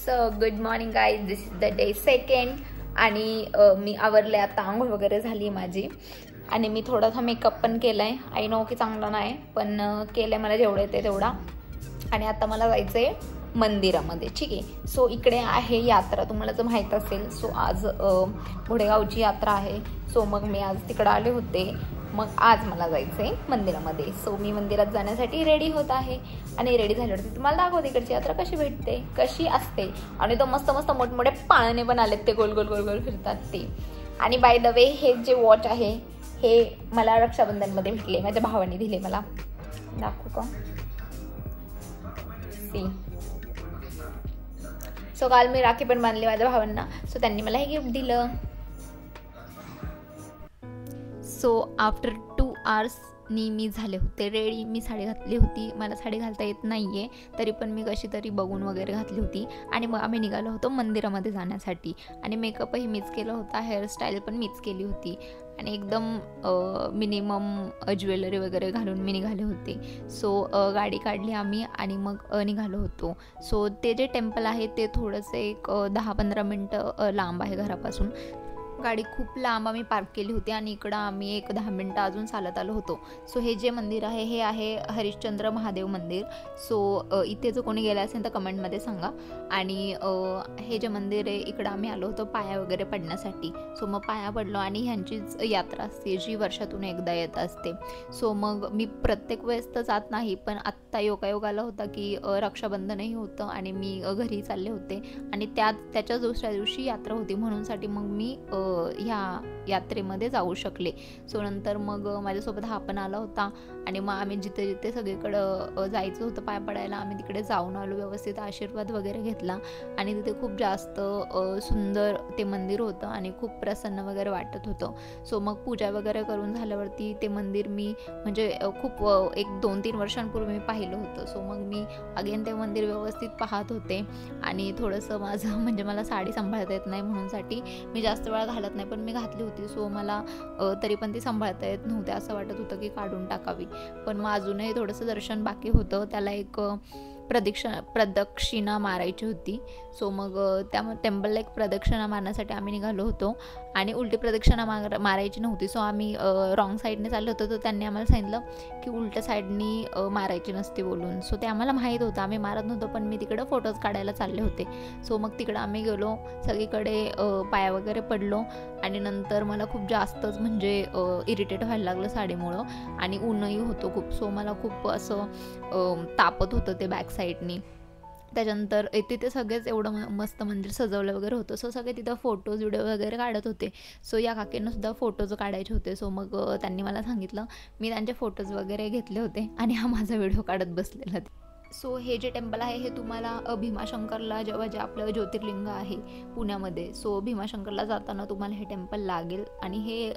So good morning guys, this is the day second. आणि मी आवरले, आता आंघोळ वगैरे झाली माझी आणि मी थोडासा मेकअप पण केलाय. आय नो की चांगला नाही, पण केलंय मला जेवढं येते तेवढा. आणि आता मला जायचंय मंदिरामध्ये. ठीक आहे. सो इकडे आहे यात्रा, तुम्हाला जर माहीत असेल. सो आज घोडेगावची यात्रा आहे. सो मग मी आज तिकडे आले होते. मग आज मला जायचंय मंदिरामध्ये. सो मी मंदिरात जाण्यासाठी रेडी होत आहे. आणि रेडी झाल्यावरती तुम्हाला दाखवते इकडची यात्रा कशी भेटते, कशी असते. आणि तो मस्त मस्त मोठमोठे पाळणे पण आलेत, ते गोल गोल गोल गोल फिरतात ते. आणि बाय द वे, हे जे वॉच आहे हे मला रक्षाबंधनमध्ये भेटले, माझ्या भावाने दिले मला. दाखवू का? सी. सो काल मी राखी पण बांधली माझ्या भावांना. सो त्यांनी मला हे गिफ्ट दिलं. सो आफ्टर 2 hours मी झाले होते रेडी. मी साडी घातली होती. मला साडी घालता येत नाही आहे, तरी पण मी कशी तरी बघून वगैरे घातली होती. आणि मग आम्ही निघालो होतो मंदिरामध्ये जाण्यासाठी. आणि मेकअपही मीच केला होता, हेअरस्टाईल पण मीच केली होती. आणि एकदम मिनिमम ज्वेलरी वगैरे घालून मी निघाले होते. सो गाडी काढली आम्ही आणि मग निघालो होतो. सो ते जे टेम्पल आहे ते थोडंसं एक 10-15 मिनटं लांब आहे घरापासून. गाडी खूप लांब आम्ही पार्क केली होती आणि इकडं आम्ही एक 10 मिनटं अजून चालत आलो होतो. सो हे जे मंदिर आहे हे आहे हरिश्चंद्र महादेव मंदिर. सो इथे जर कोणी गेलं असेल तर कमेंटमध्ये सांगा. आणि हे जे मंदिर आहे इकडं आम्ही आलो होतो पाया वगैरे पडण्यासाठी. सो मग पाया पडलो आणि ह्यांचीच यात्रा असते जी वर्षातून एकदा येत असते. सो मग मी प्रत्येक वेळेस तर जात नाही, पण आत्ता योगायोग आला होता की रक्षाबंधनही होतं आणि मी घरी चालले होते. आणि त्याच्याच दुसऱ्या दिवशी यात्रा होती, म्हणूनसाठी मग मी ह्या यात्रेमध्ये जाऊ शकले. सो नंतर मग माझ्यासोबत हा पण आला होता. आणि मग आम्ही जिथे जिथे सगळीकडं जायचं होतं पाया पडायला, आम्ही तिकडे जाऊन आलो, व्यवस्थित आशीर्वाद वगैरे घेतला. आणि तिथे खूप जास्त सुंदर ते मंदिर होतं आणि खूप प्रसन्न वगैरे वाटत होतं. सो मग पूजा वगैरे करून झाल्यावरती ते मंदिर मी म्हणजे खूप 1-2-3 वर्षांपूर्वी मी पाहिलं होतं. सो मग मी अगेन ते मंदिर व्यवस्थित पाहत होते. आणि थोडंसं माझं म्हणजे मला साडी सांभाळता येत नाही, म्हणूनसाठी मी जास्त वेळा घालत नाही, पण मी घातली होती. सो मला तरी पण ती सांभाळता येत नव्हते, असं वाटत होतं की काढून टाकावी. पण मग अजूनही थोडंसं दर्शन बाकी होतं, त्याला एक प्रदक्षिणा मारायची होती. सो मग त्या टेम्पलला एक प्रदक्षिणा मारण्यासाठी आम्ही निघालो होतो. आणि उलटी प्रदक्षिणा मारायची नव्हती. सो आम्ही रॉंग साईडने चाललो होतो, तर त्यांनी आम्हाला सांगितलं की उलट्या साईडनी मारायची नसते बोलून. सो ते आम्हाला माहीत होतं, आम्ही मारत नव्हतो, पण मी तिकडं फोटोज काढायला चालले होते. सो मग तिकडं आम्ही गेलो, सगळीकडे पाया वगैरे पडलो. आणि नंतर मला खूप जास्तच म्हणजे इरिटेट व्हायला लागलं साडीमुळं. आणि ऊनही होतं खूप. सो मला खूप असं तापत होतं ते बॅक साईडनी. त्याच्यानंतर तिथे सगळेच एवढं मस्त मंदिर सजवलं वगैरे होतं. सो सगळे तिथं फोटोज व्हिडिओ वगैरे काढत होते. सो या काकींना सुद्धा फोटोज काढायचे होते. सो मग त्यांनी मला सांगितलं, मी त्यांचे फोटोज वगैरे घेतले होते आणि हा माझा व्हिडिओ काढत बसलेला. सो हे जे टेम्पल आहे हे तुम्हाला भीमाशंकरला, जेव्हा जे आपलं ज्योतिर्लिंग आहे पुण्यामध्ये, सो भीमाशंकरला जाताना तुम्हाला हे टेम्पल लागेल. आणि हे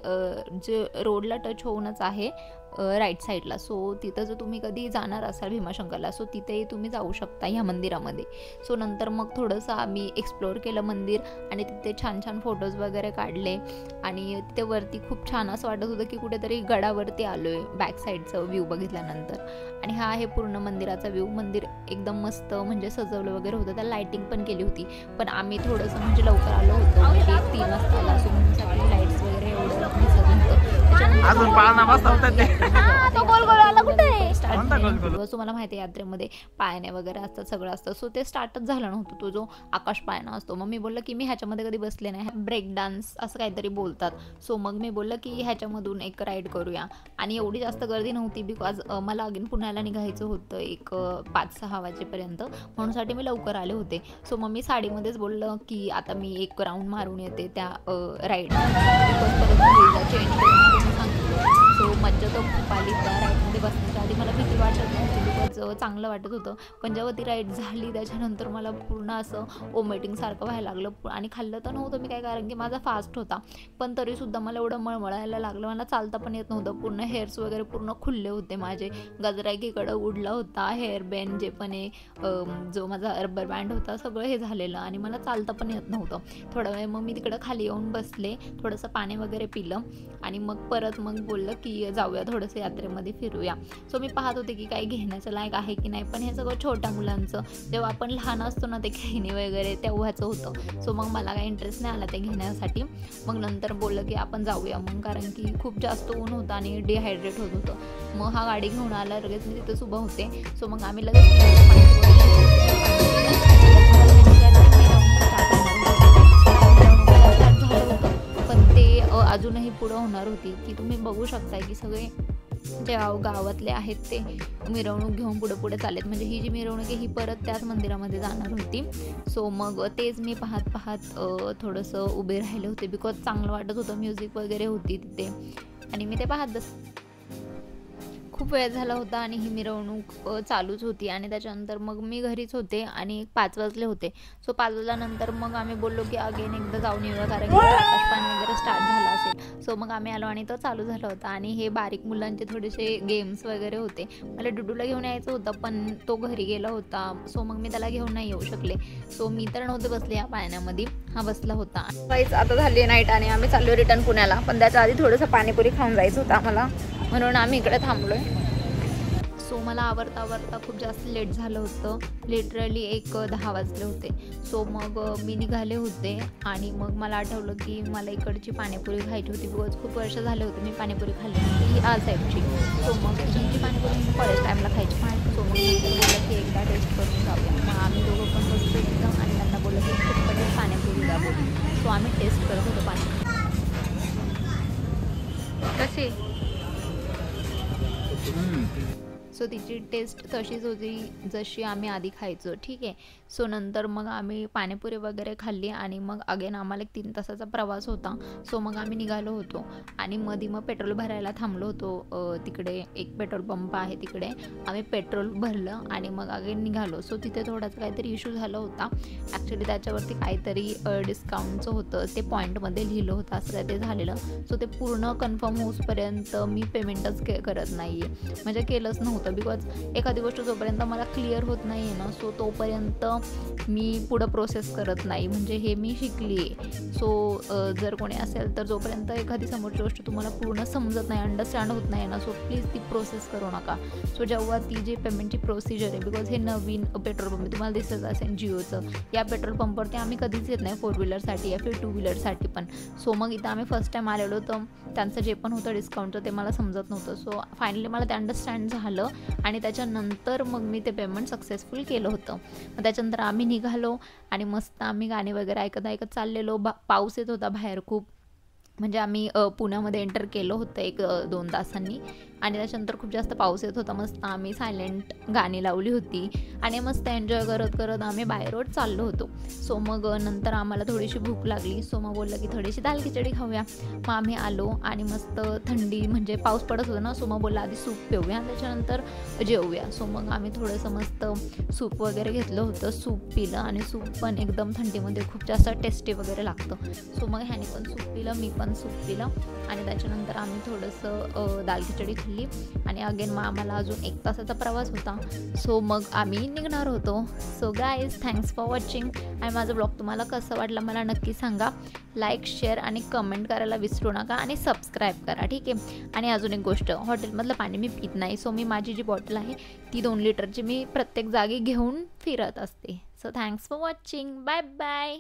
जे रोडला टच होऊनच आहे राईट साईडला. सो तिथं जर तुम्ही कधी जाणार असाल भीमाशंकरला, सो तिथेही तुम्ही जाऊ शकता ह्या मंदिरामध्ये. सो नंतर मग थोडंसं आम्ही एक्सप्लोअर केलं मंदिर आणि तिथे छान छान फोटोज वगैरे काढले. आणि तिथे वरती खूप छान असं वाटत होतं की कुठेतरी गडावरती आलो आहे बॅक साईडचं व्ह्यू बघितल्यानंतर. आणि हा आहे पूर्ण मंदिराचा व्ह्यू. मंदिर एकदम मस्त म्हणजे सजवलं वगैरे होतं, त्याला लाईटिंग पण केली होती. पण आम्ही थोडंसं म्हणजे लवकर आलो होतो, म्हणजे 3 वाजता आला. सो म्हणून सगळे लाईट्स वगैरे एवढं दिसत नव्हतं. सो मला माहिती आहे यात्रेमध्ये पाळणे वगैरे असतात, सगळं असतं. सो ते स्टार्टच झालं नव्हतं, तो जो आकाश पाळणा असतो. मग मी बोललं की मी ह्याच्यामध्ये कधी बसले नाही, ब्रेक डान्स असं काहीतरी बोलतात. सो मग मी बोललं की ह्याच्यामधून एक राईड करूया. आणि एवढी जास्त गर्दी नव्हती, बिकॉज मला अगेन पुण्याला निघायचं होतं एक 5-6 वाजेपर्यंत, म्हणूनसाठी मी लवकर आले होते. सो मग मी साडीमध्येच बोललं की आता मी एक राऊंड मारून येते त्या राईड, चेंज करून सांगितलं. सो मज्जा तर खूप आली त्या राईडमध्ये बसण्याच्या आधी. मला भीती वाटत नव्हती, बिकॉज चांगलं वाटत होतं. पण जेव्हा ती राईड झाली त्याच्यानंतर मला पूर्ण असं ओमेटिंगसारखं व्हायला लागलं. आणि खाल्लं तर नव्हतं मी काय, कारण की माझा फास्ट होता. पण तरीसुद्धा मला एवढं मळमळायला लागलं, मला चालता पण येत नव्हतं. पूर्ण हेअर्स वगैरे पूर्ण खुलले होते माझे, गजरा एकीकडं उडला होता, हेअर बँड जे पण आहे, जो माझा रबर बँड होता, सगळं हे झालेलं. आणि मला चालता पण येत नव्हतं. थोडा वेळ मग मी तिकडं खाली येऊन बसले, थोडंसं पाणी वगैरे पिलं. आणि मग परत मग बोललं की जाऊया थोडंसं यात्रेमध्ये फिरूया. सो मी पाहत होते की काही घेण्याचं लायक आहे की नाही, पण हे सगळं छोट्या मुलांचं, जेव्हा आपण लहान असतो ना ते खेळणी वगैरे तेव्हाचं होतं. सो मग मला काही इंटरेस्ट नाही आला ते घेण्यासाठी. मग नंतर बोललं की आपण जाऊया मग, कारण की खूप जास्त ऊन होतं आणि डिहायड्रेट होत होतं. मग हा गाडी घेऊन आला, लगेच मी तिथेच उभं होते. सो मग आम्ही पण ते अजूनही पुढं होणार होती, की तुम्ही बघू शकताय की सगळे जे गावातले आहेत ते मिरवणूक घेऊन पुढे पुढे चाललेत. म्हणजे ही जी मिरवणूक आहे ही परत त्याच मंदिरामध्ये जाणार होती. सो मग तेच मी पाहत पाहत थोडंसं उभे राहिले होते, बिकॉज चांगलं वाटत होतं, म्युझिक वगैरे होती तिथे आणि मी ते पाहत खूप वेळ झाला होता आणि ही मिरवणूक चालूच होती. आणि त्याच्यानंतर मग मी घरीच होते आणि 5 वाजले होते. सो 5 वाजल्यानंतर मग आम्ही बोललो की अगेन एकदा जाऊन येऊया, कारण की आकाशपाळी वगैरे स्टार्ट झाला असेल. सो मग आम्ही आलो आणि तो चालू झाला होता. आणि हे बारीक मुलांचे थोडेसे गेम्स वगैरे होते. मला डुडूला घेऊन यायचं होतं, पण तो घरी गेला होता. सो मग मी त्याला घेऊन नाही येऊ शकले. सो मी तर नव्हते बसले या पाण्यामध्ये, हा बसला होता. काहीच आता झाली नाईट आणि आम्ही चाललो रिटर्न पुण्याला. पण त्याच्या आधी थोडंसं पाणीपुरी खाऊन जायचं होतं आम्हाला, म्हणून आम्ही इकडे थांबलोय. सो मला आवरता खूप जास्त लेट झालं होतं, लिटरली 10 वाजले होते. सो मग मी निघाले होते आणि मग मला आठवलं की मला इकडची पाणीपुरी खायची होती, बिकॉज खूप वर्ष झाले होते मी पाणीपुरी खाल्ली ही आज साईडची. सो मग ही पाणीपुरी मी कॉलेज टाईमला खायची पाहिजे. सो मग बोललं की एकदा टेस्ट करून जाऊया. मग आम्ही दोघं पण बसतो एकदम आणि त्यांना बोललं की खूप पाणीपुरी द्या बोलून. सो आम्ही टेस्ट करत होतो पाणीपुरी कशी. सो तिची टेस्ट तशीच होती जशी आम्ही आधी खायचो, ठीक आहे. सो नंतर मग आम्ही पाणीपुरी वगैरे खाल्ली आणि मग अगेन आम्हाला 3 तासाचा प्रवास होता. सो मग आम्ही निघालो होतो आणि मध्ये मग पेट्रोल भरायला थांबलो होतो. तिकडे एक पेट्रोल पंप आहे, तिकडे आम्ही पेट्रोल भरलं आणि मग अगेन निघालो. सो तिथे थोडासा काहीतरी इश्यू झाला होता ॲक्च्युली, त्याच्यावरती काहीतरी डिस्काउंटचं होतं, ते पॉईंटमध्ये लिहिलं होतं, असं काय ते झालेलं. सो ते पूर्ण कन्फर्म होऊसपर्यंत मी पेमेंटच करत नाही आहे, म्हणजे केलंच नव्हतं, बिकॉज एखादी गोष्ट जोपर्यंत मला क्लिअर होत नाही आहे ना, सो तोपर्यंत मी पुढं प्रोसेस करत नाही, म्हणजे हे मी शिकली आहे. सो जर कोणी असेल तर जोपर्यंत एखादी समोरची गोष्ट तुम्हाला पूर्ण समजत नाही, अंडरस्टँड होत नाही ना, सो प्लीज ती प्रोसेस करू नका. सो जेव्हा ती जी पेमेंटची प्रोसिजर आहे, बिकॉज हे नवीन पेट्रोल पंप तुम्हाला दिसत असेल जिओचं, या पेट्रोल पंपवरती आम्ही कधीच येत नाही 4 व्हीलरसाठी या फिर 2 व्हीलरसाठी पण. सो मग इथं आम्ही फर्स्ट टाईम आलेलो, तर त्यांचं जे पण होतं डिस्काउंटचं ते मला समजत नव्हतं. सो फायनली मला ते अंडरस्टँड झालं आणि त्याच्यानंतर मग मी ते पेमेंट सक्सेसफुल केलं होतं. मग त्याच्यानंतर आम्ही निघालो आणि मस्त आम्ही गाणी वगैरे ऐकत ऐकत चाललेलो. पाऊस येत होता बाहेर खूप, म्हणजे आम्ही पुण्यामध्ये एंटर केलं होतं 1-2 तासांनी आणि त्याच्यानंतर खूप जास्त पाऊस येत होता. मस्त आम्ही सायलेंट गाणी लावली होती आणि मस्त एन्जॉय करत करत आम्ही बाय रोड चाललो होतो. सो मग नंतर आम्हाला थोडीशी भूक लागली. सो मग बोललं की थोडीशी दाल खिचडी खाऊया. मग आम्ही आलो आणि मस्त थंडी, म्हणजे पाऊस पडत होता ना, सो मग बोललं आधी सूप पिऊया त्याच्यानंतर जेवूया. सो मग आम्ही थोडंसं मस्त सूप वगैरे घेतलं होतं, सूप पिलं आणि सूप पण एकदम थंडीमध्ये खूप जास्त टेस्टी वगैरे लागतं. सो मग ह्याने पण सूप पिलं, मी पण सूप पिलं आणि त्याच्यानंतर आम्ही थोडंसं दाल खिचडी खाल्ली आणि अगेन मग आम्हाला अजून 1 तासाचा प्रवास होता. सो मग आम्ही निघणार होतो. So guys, thanks for watching आणि माझा ब्लॉग तुम्हाला कसं वाटलं मला नक्की सांगा. लाईक, शेअर आणि कमेंट करायला विसरू नका आणि सबस्क्राईब करा, ठीक आहे. आणि अजून एक गोष्ट, हॉटेलमधलं पाणी मी पित नाही. सो मी माझी जी बॉटल आहे ती 2 लिटरची मी प्रत्येक जागी घेऊन फिरत असते. So thanks for watching, bye bye.